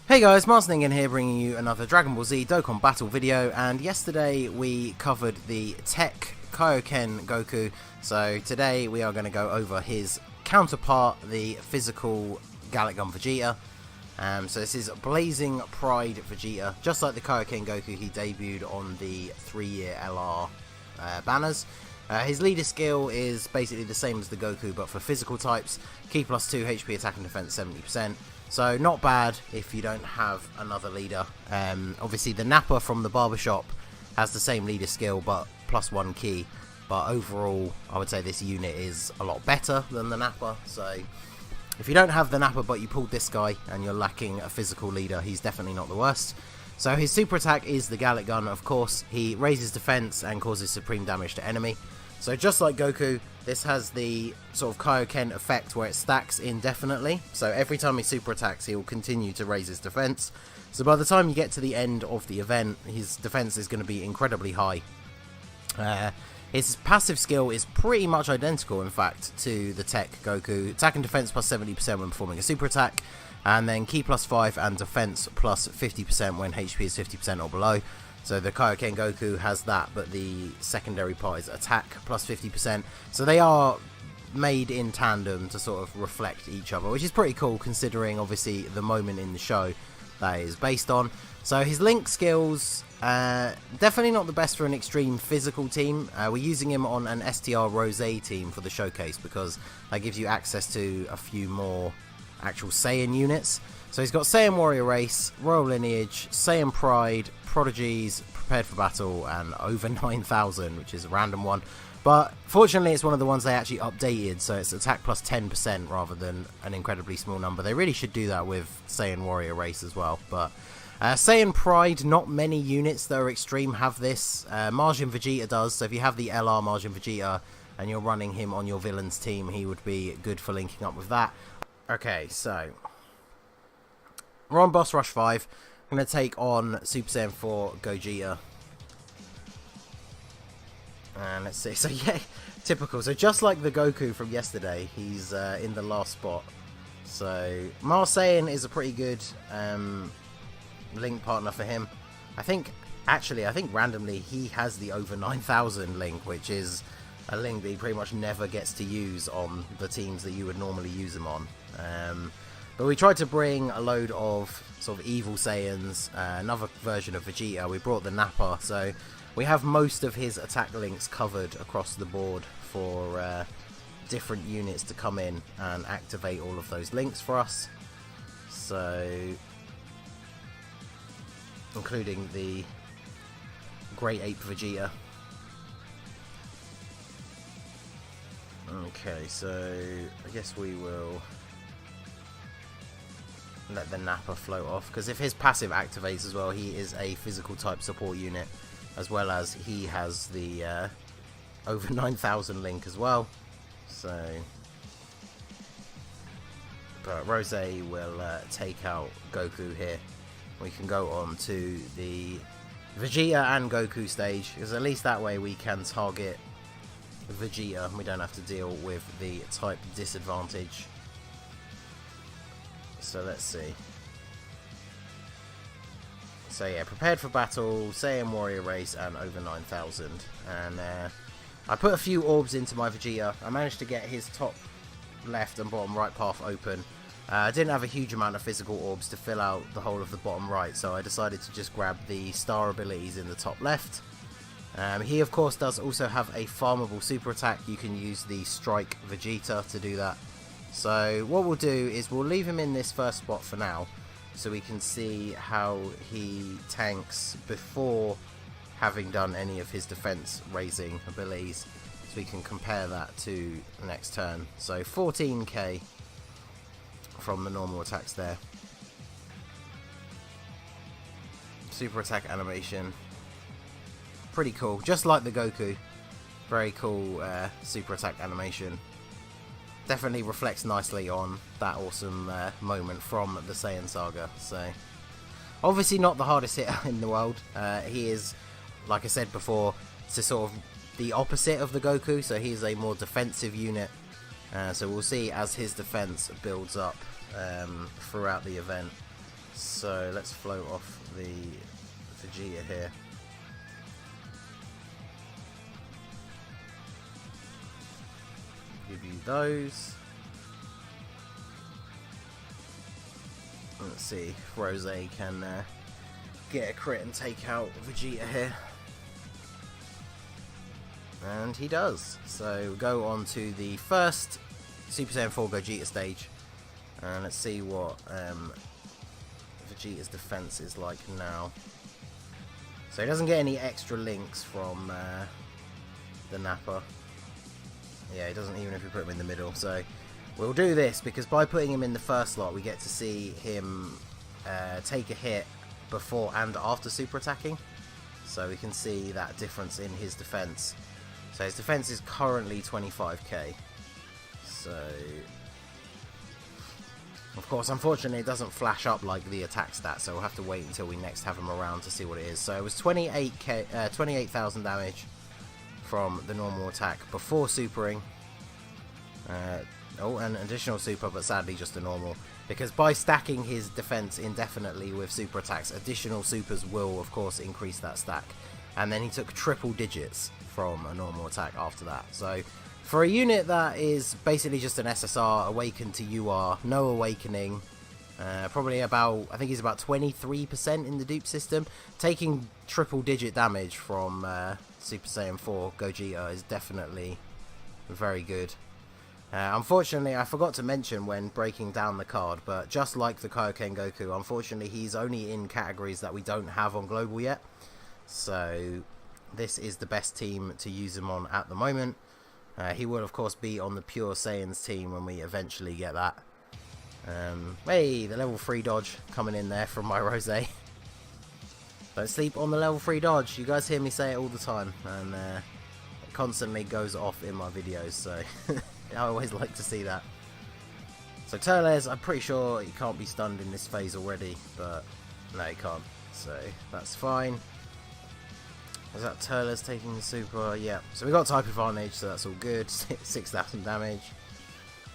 Hey guys, Ningen here bringing you another Dragon Ball Z Dokkan battle video, and yesterday we covered the TEQ Kaioken Goku, so today we are going to go over his counterpart, the physical Galick Gun Vegeta. So this is Blazing Pride Vegeta, just like the Kaioken Goku he debuted on the 3-year LR banners. His leader skill is basically the same as the Goku but for physical types, Ki plus 2 HP attack and defense 70%. So not bad if you don't have another leader. Obviously the Nappa from the barbershop has the same leader skill but plus 1 Ki. But overall I would say this unit is a lot better than the Nappa. So if you don't have the Nappa but you pulled this guy and you're lacking a physical leader, he's definitely not the worst. So his super attack is the Galick Gun, of course. He raises defense and causes supreme damage to enemy. So just like Goku, this has the sort of Kaioken effect where it stacks indefinitely. So every time he super attacks, he will continue to raise his defense. So by the time you get to the end of the event, his defense is going to be incredibly high. His passive skill is pretty much identical, in fact, to the TEQ Goku. Attack and defense plus 70% when performing a super attack. And then Ki plus 5 and defense plus 50% when HP is 50% or below. So the Kaioken Goku has that, but the secondary part is attack plus 50%. So they are made in tandem to sort of reflect each other, which is pretty cool considering obviously the moment in the show that is based on. So his link skills, definitely not the best for an extreme physical team. We're using him on an STR Rose team for the showcase because that gives you access to a few more actual Saiyan units. So he's got Saiyan Warrior Race, Royal Lineage, Saiyan Pride, Prodigies, Prepared for Battle, and over 9,000, which is a random one. But fortunately, it's one of the ones they actually updated, so it's attack plus 10% rather than an incredibly small number. They really should do that with Saiyan Warrior Race as well. But Saiyan Pride, not many units that are extreme have this. Majin Vegeta does, so if you have the LR Majin Vegeta and you're running him on your villain's team, he would be good for linking up with that. Okay, so we're on Boss Rush 5. I'm going to take on Super Saiyan 4 Gogeta. And let's see. So yeah, typical. So just like the Goku from yesterday, he's in the last spot. So Mars Saiyan is a pretty good link partner for him. I think randomly he has the over 9,000 link, which is a link that he pretty much never gets to use on the teams that you would normally use him on. But we tried to bring a load of sort of evil Saiyans, another version of Vegeta. We brought the Nappa, so we have most of his attack links covered across the board for different units to come in and activate all of those links for us. So, including the Great Ape Vegeta. Okay, so I guess we will let the Nappa float off, because if his passive activates as well, he is a physical type support unit, as well as he has the over 9,000 link as well. So, but Rose will take out Goku here. We can go on to the Vegeta and Goku stage, because at least that way we can target Vegeta and we don't have to deal with the type disadvantage. So let's see. So yeah, Prepared for Battle, Saiyan Warrior Race, and over 9,000. And I put a few orbs into my Vegeta. I managed to get his top left and bottom right path open. I didn't have a huge amount of physical orbs to fill out the whole of the bottom right, so I decided to just grab the star abilities in the top left. He of course does also have a farmable super attack. You can use the Strike Vegeta to do that. So what we'll do is we'll leave him in this first spot for now, so we can see how he tanks before having done any of his defense raising abilities, so we can compare that to the next turn. So 14k from the normal attacks there. Super attack animation, pretty cool, just like the Goku. Very cool super attack animation. Definitely reflects nicely on that awesome moment from the Saiyan Saga. So, obviously not the hardest hitter in the world. He is, like I said before, to sort of the opposite of the Goku. So he's a more defensive unit. So we'll see as his defense builds up throughout the event. So let's float off the Vegeta here. Give you those. Let's see if Rose can get a crit and take out Vegeta here. And he does. So we go on to the first Super Saiyan 4 Gogeta stage. And let's see what Vegeta's defense is like now. So he doesn't get any extra links from the Nappa. Yeah, he doesn't, even if you put him in the middle. So we'll do this because by putting him in the first slot, we get to see him take a hit before and after super attacking. So we can see that difference in his defense. So his defense is currently 25k. So, of course, unfortunately, it doesn't flash up like the attack stat. So we'll have to wait until we next have him around to see what it is. So it was 28,000 damage from the normal attack before supering. Oh, an additional super, but sadly just a normal. Because by stacking his defense indefinitely with super attacks, additional supers will, of course, increase that stack. And then he took triple digits from a normal attack after that. So, for a unit that is basically just an SSR, awakened to UR, no awakening, probably about, I think he's about 23% in the dupe system, taking triple digit damage from Super Saiyan 4 Gogeta is definitely very good. Unfortunately, I forgot to mention when breaking down the card, but just like the Kaioken Goku, unfortunately he's only in categories that we don't have on global yet. So this is the best team to use him on at the moment. He will of course be on the Pure Saiyans team when we eventually get that. Hey, the level 3 dodge coming in there from my Rose. Don't sleep on the level 3 dodge. You guys hear me say it all the time, and it constantly goes off in my videos, so I always like to see that. So Turles, I'm pretty sure he can't be stunned in this phase already, but no, he can't, so that's fine. Is that Turles taking the super? Yeah, so we got type advantage, so that's all good. 6,000 damage.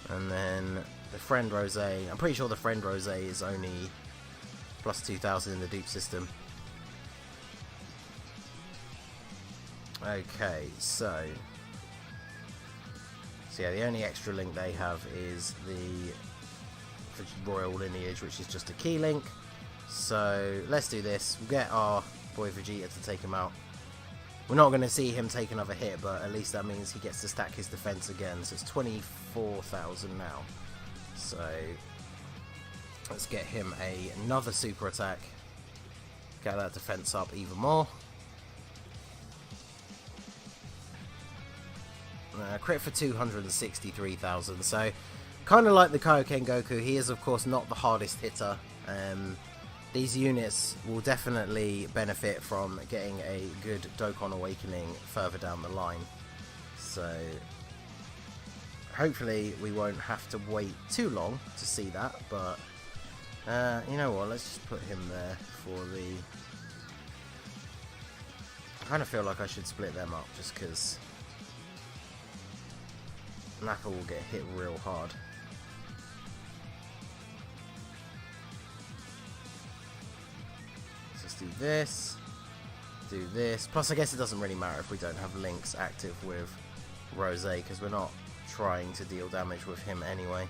And then the friend Rose, I'm pretty sure the friend Rose is only plus 2,000 in the dupe system. Okay, so yeah, the only extra link they have is the Royal Lineage, which is just a key link. So let's do this. We'll get our boy Vegeta to take him out. We're not going to see him take another hit, but at least that means he gets to stack his defense again. So it's 24,000 now. So let's get him another super attack. Get that defense up even more. Crit for 263,000. So kind of like the Kaioken Goku, he is of course not the hardest hitter. These units will definitely benefit from getting a good Dokkan Awakening further down the line. So hopefully we won't have to wait too long to see that, but you know what, let's just put him there for the... I kind of feel like I should split them up just because Nappa will get hit real hard. Let's do this, plus I guess it doesn't really matter if we don't have links active with Rose, because we're not trying to deal damage with him anyway.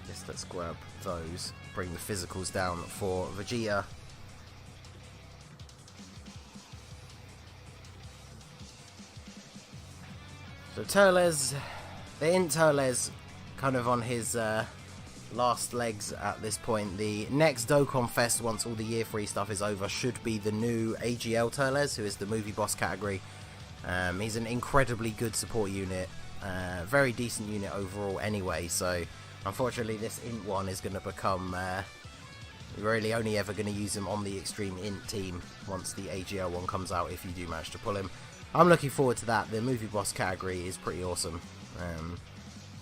Guess let's grab those, bring the physicals down for Vegeta. So Turles, the Int Turles kind of on his last legs at this point. The next Dokkan Fest, once all the year 3 stuff is over, should be the new AGL Turles, who is the movie boss category. He's an incredibly good support unit, very decent unit overall anyway, so unfortunately this Int one is going to become, we're really only ever going to use him on the Extreme Int team once the AGL one comes out, if you do manage to pull him. I'm looking forward to that. The movie boss category is pretty awesome.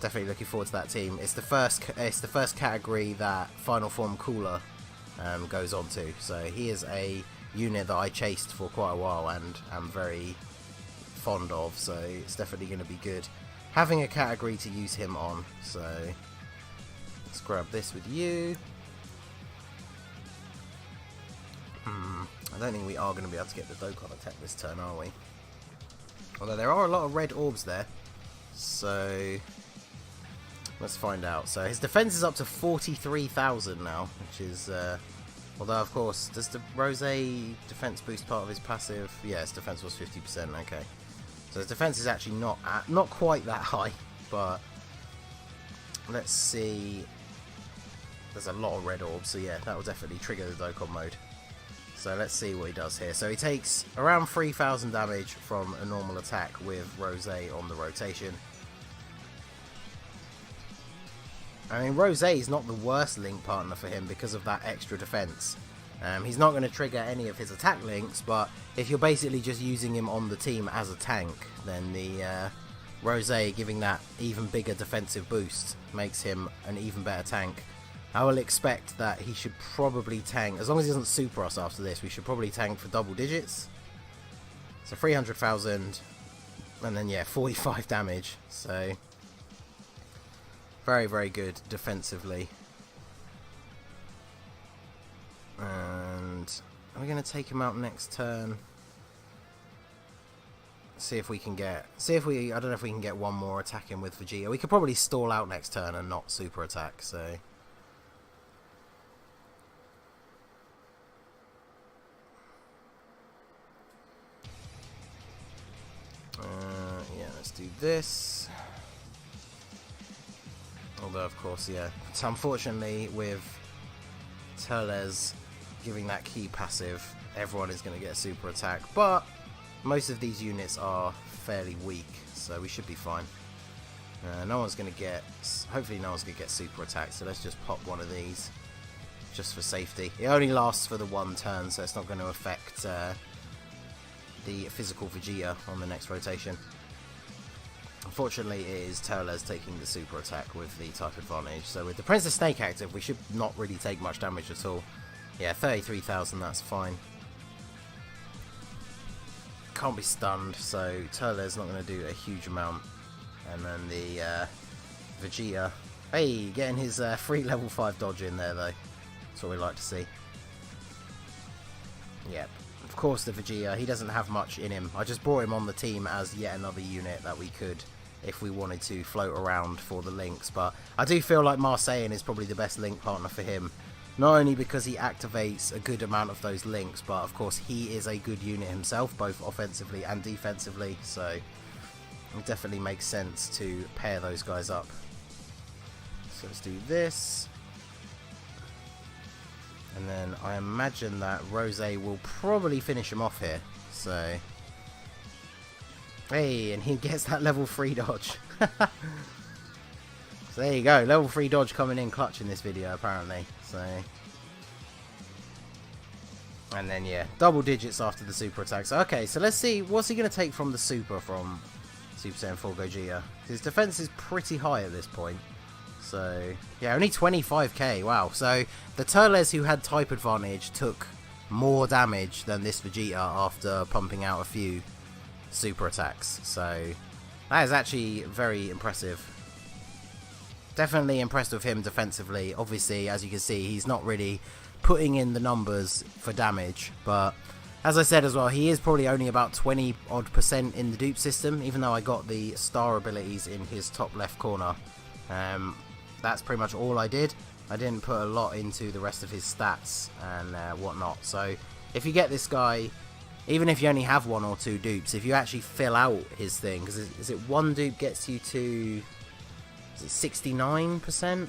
Definitely looking forward to that team. It's the first category that Final Form Cooler goes on to. So he is a unit that I chased for quite a while and am very fond of. So it's definitely going to be good having a category to use him on. So Let's grab this with you. I don't think we are going to be able to get the Dokkan attack this turn, are we? Although there are a lot of red orbs there. So let's find out. So his defense is up to 43,000 now, which is... although, of course, does the Rose defense boost part of his passive? Yes, defense was 50%, okay. So his defense is actually not quite that high, but let's see. There's a lot of red orbs, so yeah, that will definitely trigger the Dokkan mode. So let's see what he does here. So he takes around 3,000 damage from a normal attack with Rose on the rotation. I mean, Rose is not the worst link partner for him because of that extra defense. He's not going to trigger any of his attack links, but if you're basically just using him on the team as a tank, then the Rose giving that even bigger defensive boost makes him an even better tank. I will expect that he should probably tank, as long as he doesn't super us after this, we should probably tank for double digits. So 300,000, and then yeah, 45 damage, so very, very good defensively. And are we going to take him out next turn? See if we can get, I don't know if we can get one more attack in with Vegeta. We could probably stall out next turn and not super attack, so... yeah, let's do this. Although, of course, yeah. So unfortunately, with Teles giving that key passive, everyone is going to get a super attack. But most of these units are fairly weak, so we should be fine. No one's going to get... Hopefully no one's going to get super attack, so let's just pop one of these. Just for safety. It only lasts for the one turn, so it's not going to affect... the physical Vegeta on the next rotation. Unfortunately, it is Teles taking the super attack with the type advantage. So with the Princess Snake active, we should not really take much damage at all. Yeah, 33,000, that's fine. Can't be stunned, so Teles not going to do a huge amount. And then the Vegeta, hey, getting his free level 5 dodge in there though. That's what we like to see. Yep. Of course, the Vegeta, he doesn't have much in him. I just brought him on the team as yet another unit that we could, if we wanted to, float around for the links. But I do feel like Saiyan is probably the best link partner for him. Not only because he activates a good amount of those links, but of course he is a good unit himself, both offensively and defensively. So it definitely makes sense to pair those guys up. So let's do this. And then I imagine that Rose will probably finish him off here. So, hey, and he gets that level 3 dodge. So there you go, level 3 dodge coming in clutch in this video apparently. So, and then yeah, double digits after the super attack. So okay, so let's see, what's he going to take from the super from Super Saiyan 4 Gogeta? His defense is pretty high at this point. So, yeah, only 25k, wow. So, the Teles who had type advantage took more damage than this Vegeta after pumping out a few super attacks. So, that is actually very impressive. Definitely impressed with him defensively. Obviously, as you can see, he's not really putting in the numbers for damage. But, as I said as well, he is probably only about 20% in the dupe system, even though I got the star abilities in his top left corner. That's pretty much all I did. I didn't put a lot into the rest of his stats and whatnot. So if you get this guy, even if you only have 1 or 2 dupes, if you actually fill out his thing, because is it 1 dupe gets you to, is it 69%?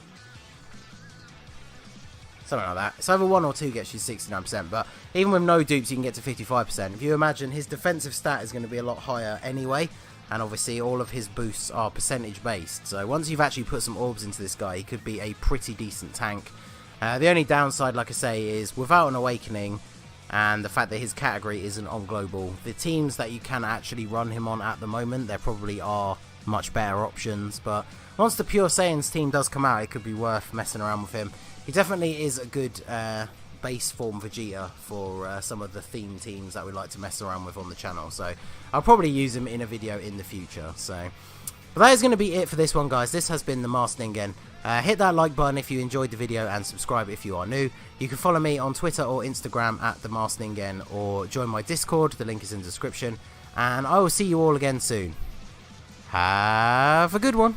Something like that. It's either 1 or 2 gets you 69%, but even with no dupes you can get to 55%. If you imagine, his defensive stat is going to be a lot higher anyway. And obviously all of his boosts are percentage based. So once you've actually put some orbs into this guy, he could be a pretty decent tank. The only downside, like I say, is without an awakening and the fact that his category isn't on global, the teams that you can actually run him on at the moment, there probably are much better options. But once the Pure Saiyans team does come out, it could be worth messing around with him. He definitely is a good base form Vegeta for some of the theme teams that we like to mess around with on the channel. So I'll probably use him in a video in the future. So But that is going to be it for this one, guys. This has been the Masked Ningen. Hit that like button if you enjoyed the video and subscribe if you are new. You can follow me on Twitter or Instagram at the Masked Ningen, or join my Discord, the link is in the description. And I will see you all again soon. Have a good one.